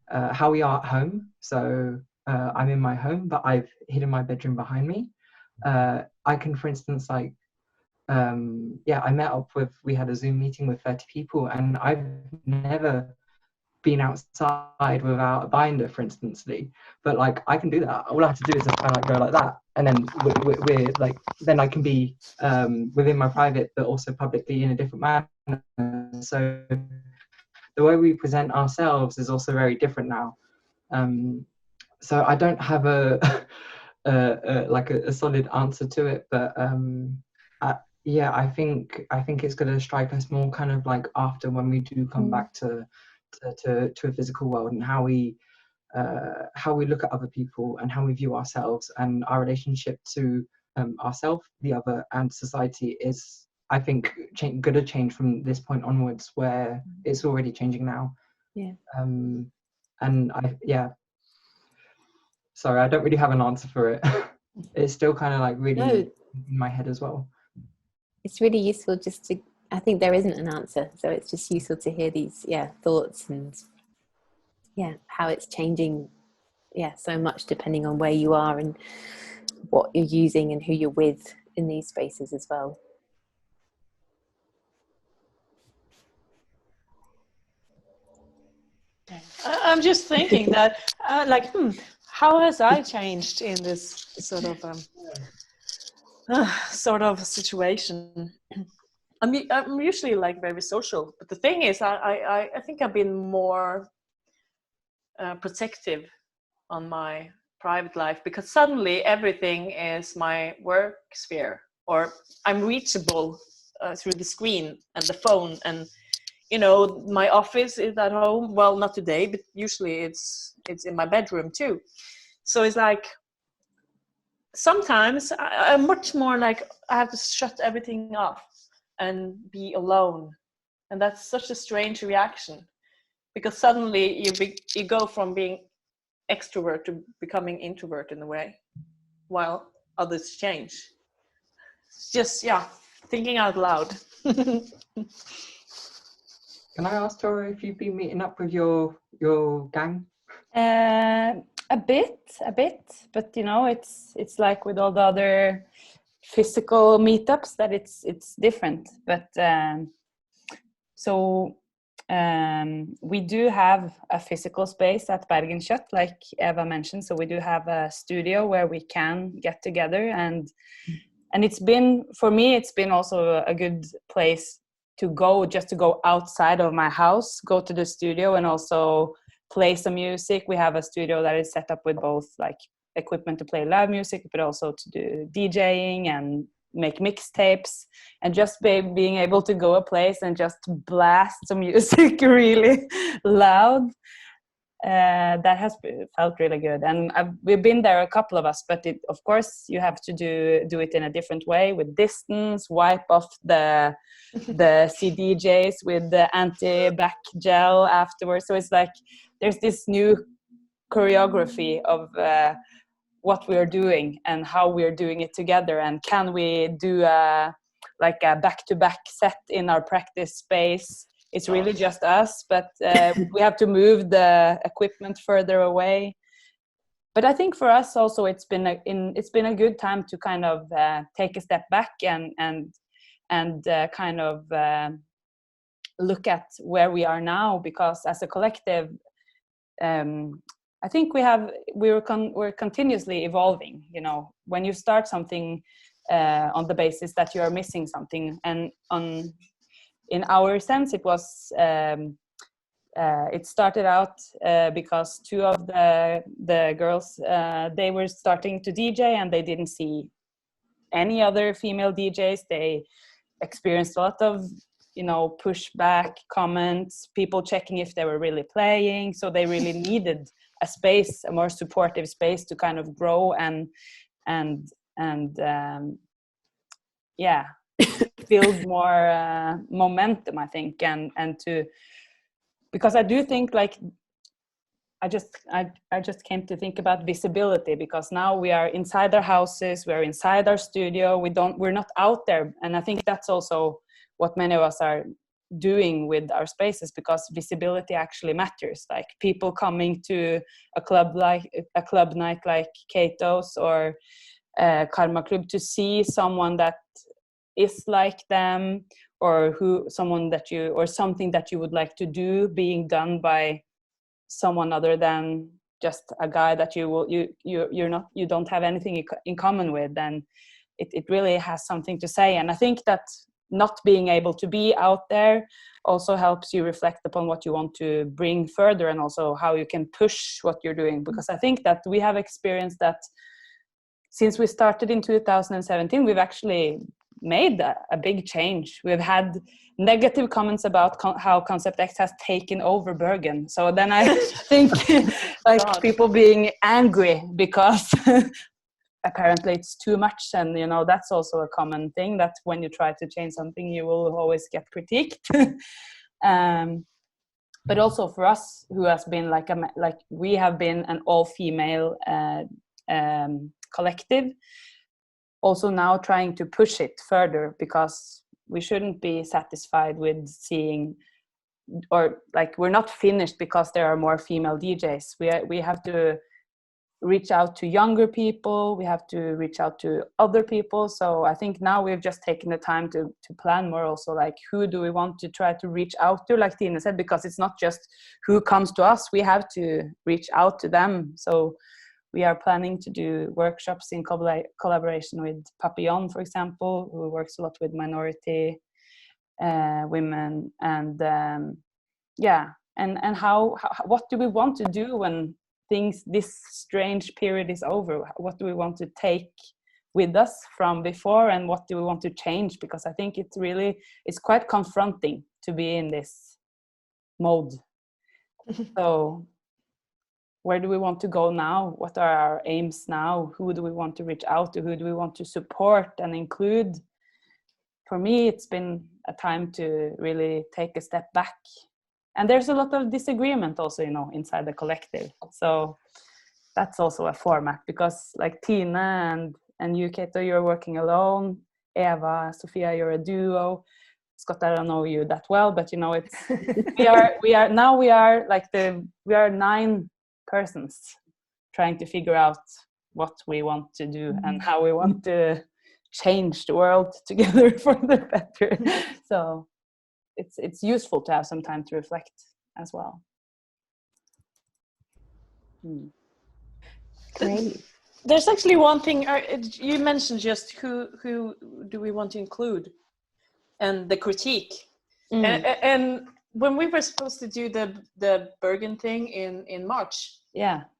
are at home. So I'm in my home, but I've hidden my bedroom behind me. I can, for instance, like we had a Zoom meeting with 30 people, and I've never been outside without a binder, for instance, but like I can do that. All I have to do is just kind of like go like that, and then we're like, then I can be within my private but also publicly in a different manner. So the way we present ourselves is also very different now. So I don't have a solid answer to it, but I think it's going to strike us more kind of like after, when we do come back to a physical world, and how we look at other people and how we view ourselves, and our relationship to ourselves, the other, and society is, I think, going to change from this point onwards, where it's already changing now. And sorry, I don't really have an answer for it. it's still kind of like really No, in my head as well. it's really useful just to, I think there isn't an answer, so it's just useful to hear these thoughts and how it's changing so much depending on where you are and what you're using and who you're with in these spaces as well. I'm just thinking that, how has I changed in this sort of situation? I'm usually like very social, but the thing is, I think I've been more protective on my private life, because suddenly everything is my work sphere, or I'm reachable through the screen and the phone, and my office is at home. Well, not today, but usually it's in my bedroom too. So it's like sometimes I'm much more like I have to shut everything off and be alone, and that's such a strange reaction, because suddenly you go from being extrovert to becoming introvert in a way, while others change. It's just thinking out loud. Can I ask Tora if you've been meeting up with your gang? A bit, but it's like with all the other physical meetups that it's different. But we do have a physical space at Bergen Kjøtt, like Eva mentioned. So we do have a studio where we can get together, and it's been, for me, it's been also a good place to go, just to go outside of my house, go to the studio and also play some music. We have a studio that is set up with both like equipment to play live music, but also to do DJing and make mixtapes, and just being able to go a place and just blast some music really loud. That has felt really good, and we've been there, a couple of us, but of course you have to do it in a different way, with distance, wipe off the CDJs with the anti-back gel afterwards. So it's like there's this new choreography of what we're doing and how we're doing it together, and can we do a back-to-back set in our practice space. It's really just us, but we have to move the equipment further away. But I think for us also it's been a good time to kind of take a step back and kind of look at where we are now, because as a collective, I think we're continuously evolving. When you start something on the basis that you are missing something, and in our sense, it was it started out because two of the girls, they were starting to DJ and they didn't see any other female DJs. They experienced a lot of pushback comments, people checking if they were really playing. So they really needed a space, a more supportive space to kind of grow and build more momentum, I think, and to, because I do think like I just came to think about visibility, because now we are inside our houses, we're inside our studio, we're not out there, and I think that's also what many of us are doing with our spaces, because visibility actually matters. Like people coming to a club night like KAETO's or Karmaklubb to see someone that is like them, or something that you would like to do being done by someone other than just a guy that you don't have anything in common with, then it really has something to say. And I think that not being able to be out there also helps you reflect upon what you want to bring further, and also how you can push what you're doing. Because I think that we have experienced that since we started in 2017, we've actually made a big change. We've had negative comments about how Konsept X has taken over Bergen. So then I think like people being angry because apparently it's too much, and that's also a common thing, that when you try to change something you will always get critiqued. But also for us, who has been like we have been an all-female collective. Also now trying to push it further, because we shouldn't be satisfied with seeing, or like we're not finished because there are more female DJs. We have to reach out to younger people, we have to reach out to other people. So I think now we've just taken the time to plan more also, like who do we want to try to reach out to, like Tine said, because it's not just who comes to us, we have to reach out to them. So we are planning to do workshops in collaboration with Papillon, for example, who works a lot with minority women, and and how what do we want to do when this strange period is over? What do we want to take with us from before, and what do we want to change? Because I think it's quite confronting to be in this mode. So where do we want to go now? What are our aims now? Who do we want to reach out to? Who do we want to support and include? For me, it's been a time to really take a step back. And there's a lot of disagreement also, inside the collective. So that's also a format, because like Tine and you, KAETO, you're working alone. Eva, Sofia, you're a duo. Scott, I don't know you that well, but it's we are 9 persons trying to figure out what we want to do and how we want to change the world together for the better. So it's useful to have some time to reflect as well. Great. There's actually one thing you mentioned, just who do we want to include, and the critique. And when we were supposed to do the Bergen thing in March,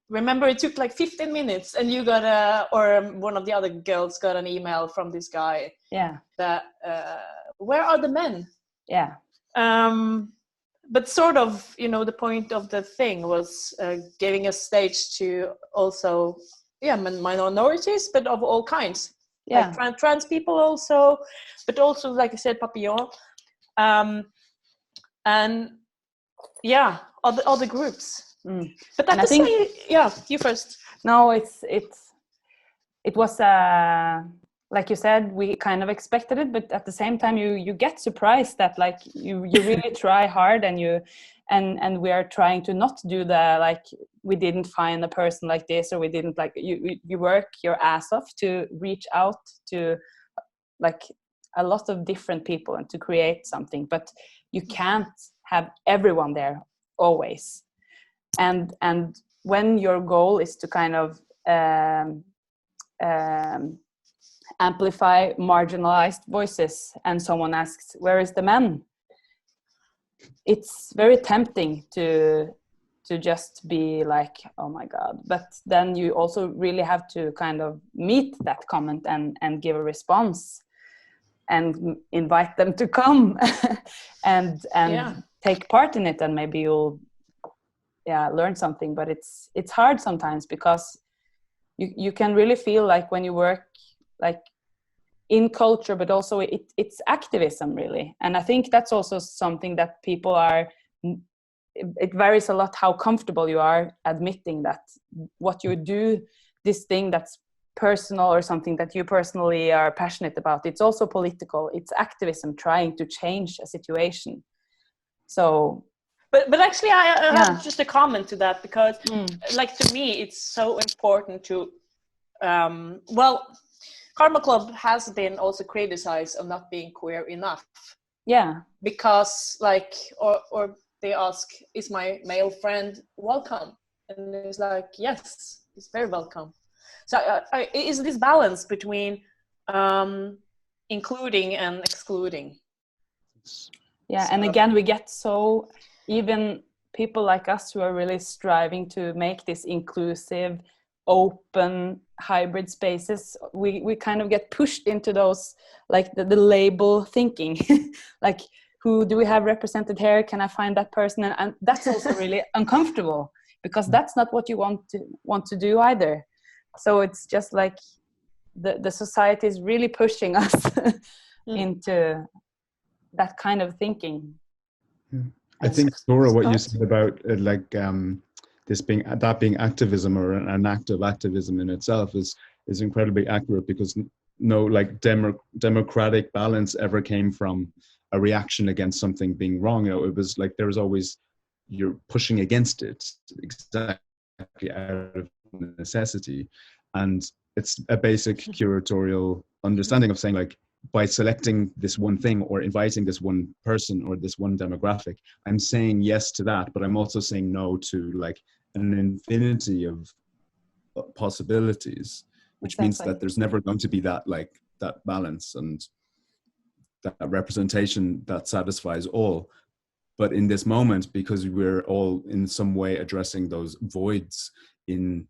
remember it took like 15 minutes, and you got or one of the other girls got an email from this guy that where are the men? But sort of, the point of the thing was giving a stage to also minorities, but of all kinds, like trans people also, but also, like I said, Papillon, and other groups. But at the same, you first. No, it was like you said, we kind of expected it, but at the same time you get surprised that like you really try hard, and we are trying to not do the like we didn't find a person like this, or we didn't like you work your ass off to reach out to like a lot of different people and to create something, but you can't have everyone there always. And when your goal is to kind of amplify marginalized voices, and someone asks, where is the men? It's very tempting to just be like, oh my God. But then you also really have to kind of meet that comment and give a response and invite them to come and take part in it, and maybe you'll learn something. But it's hard sometimes, because you can really feel like when you work like in culture, but also it's activism really. And I think that's also something that people it varies a lot how comfortable you are admitting that what you do, this thing that's personal or something that you personally are passionate about, it's also political. It's activism trying to change a situation. So but actually I have just a comment to that, because like to me it's so important to Karmaklubb has been also criticized of not being queer enough. Because like or they ask, is my male friend welcome? And it's like, yes, it's very welcome. So is this balance between including and excluding? And again, we get so, even people like us who are really striving to make this inclusive, open, hybrid spaces, we kind of get pushed into those, like the label thinking, like, who do we have represented here? Can I find that person? And that's also really uncomfortable, because that's not what you want to do either. So it's just like the society is really pushing us into that kind of thinking. I think, Tora, what you said about this being activism, or an act of activism in itself, is is incredibly accurate, because no like democratic balance ever came from a reaction against something being wrong. You know, it was like there was always, you're pushing against it exactly out of necessity. And it's a basic curatorial understanding of saying, like, by selecting this one thing or inviting this one person or this one demographic, I'm saying yes to that, but I'm also saying no to like an infinity of possibilities, which means that there's never going to be that like that balance and that representation that satisfies all. But in this moment, because we're all in some way addressing those voids in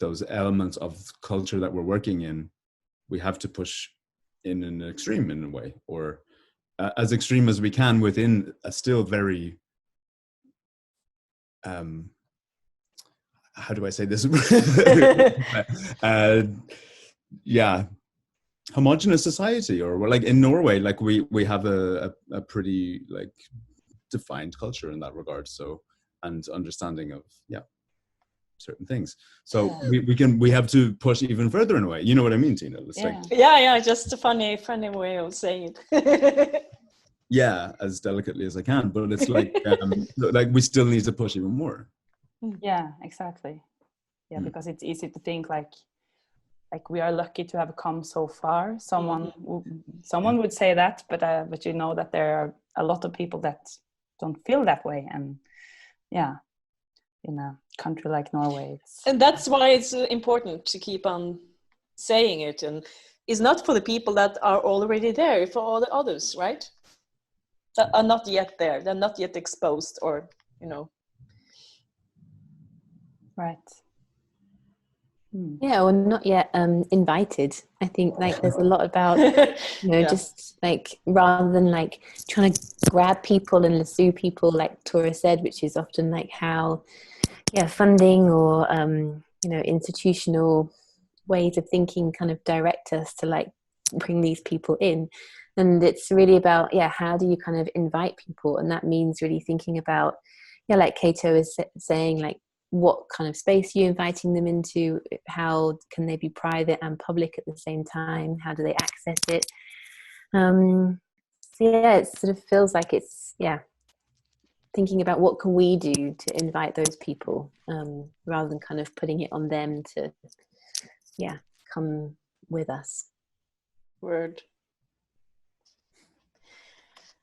those elements of culture that we're working in, we have to push in an extreme in a way, or as extreme as we can within a still very how do I say this? Yeah, homogenous society, or like in Norway, like we have a pretty like defined culture in that regard, so, and understanding of certain things. So we have to push even further in a way. You know what I mean, Tina? It's like, yeah, just a funny way of saying it. Yeah, as delicately as I can, but it's like like we still need to push even more. Yeah, exactly. Yeah, because it's easy to think like we are lucky to have come so far. Someone would say that, but you know that there are a lot of people that don't feel that way, and in a country like Norway, and that's why it's important to keep on saying it, and it's not for the people that are already there, for all the others, right? That are not yet there, they're not yet exposed, or right. Yeah, or not yet invited. I think like there's a lot about just like, rather than like trying to grab people and lasso people, like TORA said, which is often like how funding or institutional ways of thinking kind of direct us to like bring these people in. And it's really about how do you kind of invite people, and that means really thinking about like KAETO is saying, like, what kind of space are you inviting them into? How can they be private and public at the same time? How do they access it? So it sort of feels like it's thinking about what can we do to invite those people, rather than kind of putting it on them to come with us. Word.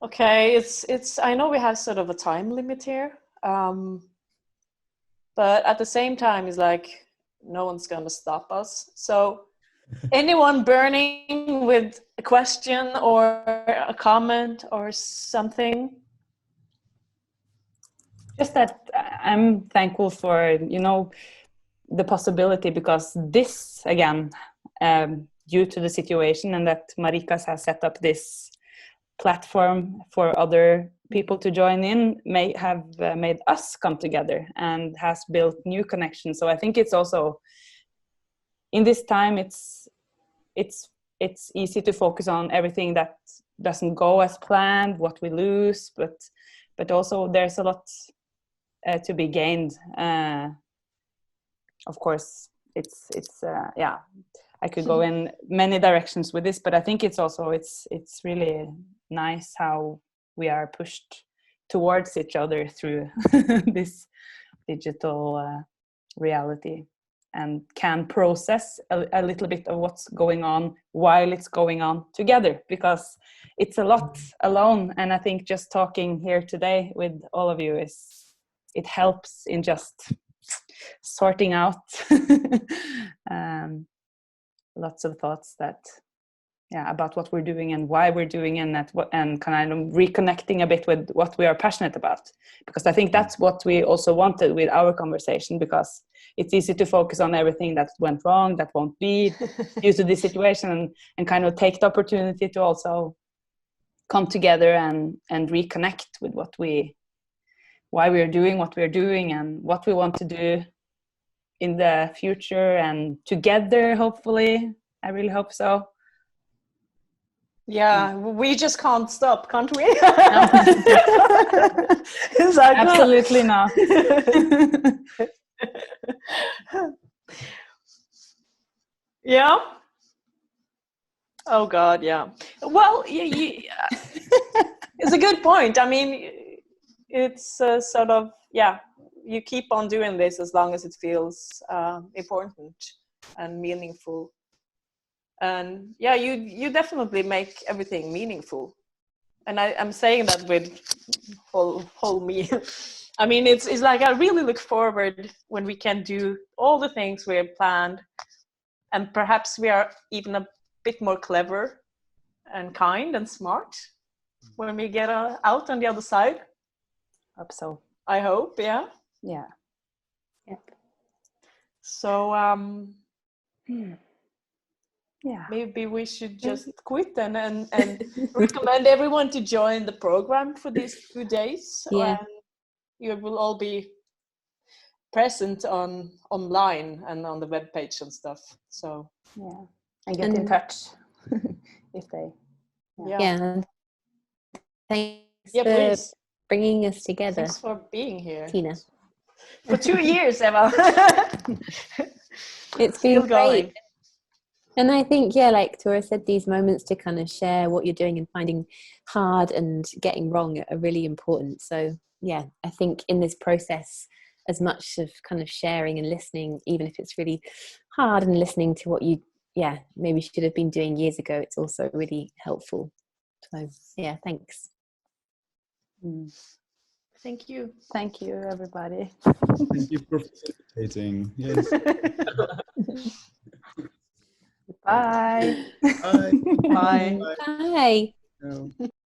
Okay, it's I know we have sort of a time limit here. But at the same time, it's like no one's going to stop us. So anyone burning with a question or a comment or something? Just that I'm thankful for, the possibility, because this, again, due to the situation, and that Marikas has set up this platform for other people to join in, may have made us come together and has built new connections. So I think it's also, in this time, it's easy to focus on everything that doesn't go as planned, what we lose, but also there's a lot to be gained. Of course, it's I could go in many directions with this, but I think it's also it's really nice how we are pushed towards each other through this digital reality, and can process a little bit of what's going on while it's going on together, because it's a lot alone. And I think just talking here today with all of you it helps in just sorting out lots of thoughts about what we're doing and why we're doing, and kind of reconnecting a bit with what we are passionate about, because I think that's what we also wanted with our conversation, because it's easy to focus on everything that went wrong, that won't be due to this situation, and kind of take the opportunity to also come together and reconnect with why we're doing what we're doing and what we want to do in the future, and together, hopefully. I really hope so. Yeah, we just can't stop, can't we? Absolutely not. Yeah. Oh God, yeah. Well, it's a good point. I mean, it's sort of, yeah, you keep on doing this as long as it feels important and meaningful. And yeah, you definitely make everything meaningful. And I'm saying that with whole me. I mean, it's like I really look forward when we can do all the things we have planned, and perhaps we are even a bit more clever and kind and smart when we get out on the other side. Hope so. I hope, yeah. Yeah. So Yeah. maybe we should just quit and recommend everyone to join the program for these 2 days. Yeah. And you will all be present online and on the webpage and stuff. So Yeah. And get in touch if they. Yeah. Thanks Yeah, for please. bringing us together. Thanks for being here. Tina. For 2 years, Eva. It's Still been going. great. And I think, yeah, like Tora said, these moments to kind of share what you're doing and finding hard and getting wrong are really important. So, yeah, I think in this process, as much of kind of sharing and listening, even if it's really hard, and listening to what you, maybe should have been doing years ago, it's also really helpful. So, yeah, thanks. Thank you. Thank you, everybody. Thank you for participating. Yes. Bye. Bye. Bye. Bye. No.